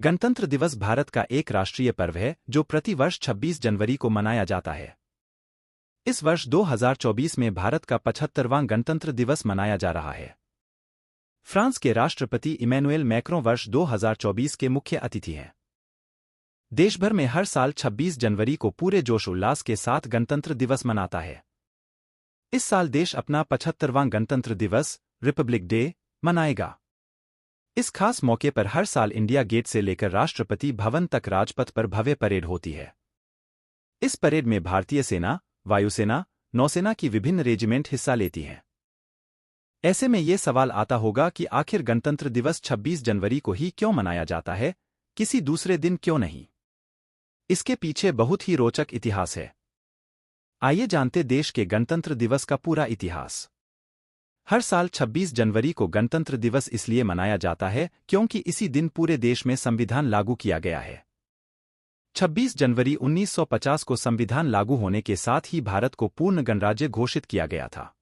गणतंत्र दिवस भारत का एक राष्ट्रीय पर्व है जो प्रतिवर्ष 26 जनवरी को मनाया जाता है। इस वर्ष 2024 में भारत का 75वां गणतंत्र दिवस मनाया जा रहा है। फ्रांस के राष्ट्रपति इमैनुएल मैक्रों वर्ष 2024 के मुख्य अतिथि हैं। देश भर में हर साल 26 जनवरी को पूरे जोश उल्लास के साथ गणतंत्र दिवस मनाता है। इस साल देश अपना 75वां गणतंत्र दिवस, रिपब्लिक डे, मनाएगा। इस खास मौके पर हर साल इंडिया गेट से लेकर राष्ट्रपति भवन तक राजपथ पर भव्य परेड होती है। इस परेड में भारतीय सेना, वायुसेना, नौसेना की विभिन्न रेजिमेंट हिस्सा लेती हैं। ऐसे में ये सवाल आता होगा कि आखिर गणतंत्र दिवस 26 जनवरी को ही क्यों मनाया जाता है, किसी दूसरे दिन क्यों नहीं? इसके पीछे बहुत ही रोचक इतिहास है। आइए जानते देश के गणतंत्र दिवस का पूरा इतिहास। हर साल 26 जनवरी को गणतंत्र दिवस इसलिए मनाया जाता है क्योंकि इसी दिन पूरे देश में संविधान लागू किया गया है। 26 जनवरी 1950 को संविधान लागू होने के साथ ही भारत को पूर्ण गणराज्य घोषित किया गया था।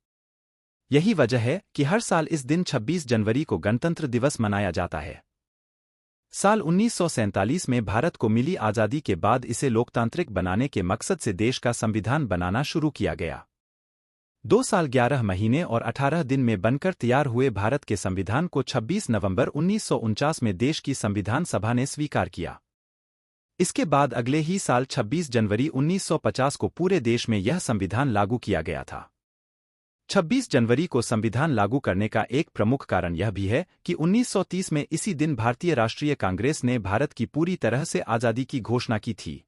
यही वजह है कि हर साल इस दिन 26 जनवरी को गणतंत्र दिवस मनाया जाता है। साल 1947 में भारत को मिली आज़ादी के बाद इसे लोकतांत्रिक बनाने के मकसद से देश का संविधान बनाना शुरू किया गया। 2 साल 11 महीने और 18 दिन में बनकर तैयार हुए भारत के संविधान को 26 नवंबर 1949 में देश की संविधान सभा ने स्वीकार किया। इसके बाद अगले ही साल 26 जनवरी 1950 को पूरे देश में यह संविधान लागू किया गया था। 26 जनवरी को संविधान लागू करने का एक प्रमुख कारण यह भी है कि 1930 में इसी दिन भारतीय राष्ट्रीय कांग्रेस ने भारत की पूरी तरह से आज़ादी की घोषणा की थी।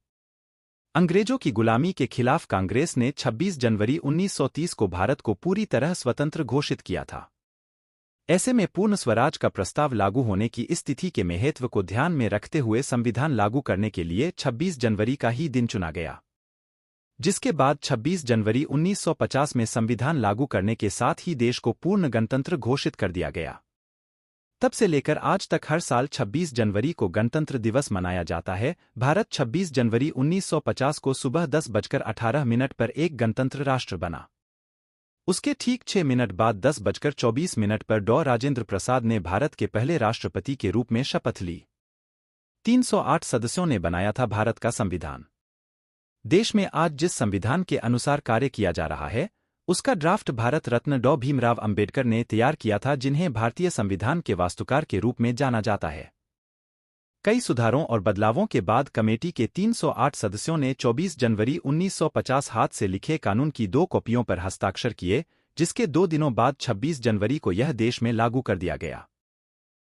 अंग्रेजों की गुलामी के खिलाफ कांग्रेस ने 26 जनवरी 1930 को भारत को पूरी तरह स्वतंत्र घोषित किया था। ऐसे में पूर्ण स्वराज का प्रस्ताव लागू होने की इस तिथि के महत्व को ध्यान में रखते हुए संविधान लागू करने के लिए 26 जनवरी का ही दिन चुना गया। जिसके बाद 26 जनवरी 1950 में संविधान लागू करने के साथ ही देश को पूर्ण गणतंत्र घोषित कर दिया गया। तब से लेकर आज तक हर साल 26 जनवरी को गणतंत्र दिवस मनाया जाता है। भारत 26 जनवरी 1950 को सुबह 10:18 पर एक गणतंत्र राष्ट्र बना। उसके ठीक 6 मिनट बाद 10:24 पर डॉ. राजेंद्र प्रसाद ने भारत के पहले राष्ट्रपति के रूप में शपथ ली। 308 सदस्यों ने बनाया था भारत का संविधान। देश में आज जिस संविधान के अनुसार कार्य किया जा रहा है, उसका ड्राफ्ट भारत रत्न डॉ. भीमराव अंबेडकर ने तैयार किया था, जिन्हें भारतीय संविधान के वास्तुकार के रूप में जाना जाता है। कई सुधारों और बदलावों के बाद कमेटी के 308 सदस्यों ने 24 जनवरी 1950 हाथ से लिखे कानून की 2 कॉपियों पर हस्ताक्षर किए, जिसके 2 दिनों बाद 26 जनवरी को यह देश में लागू कर दिया गया।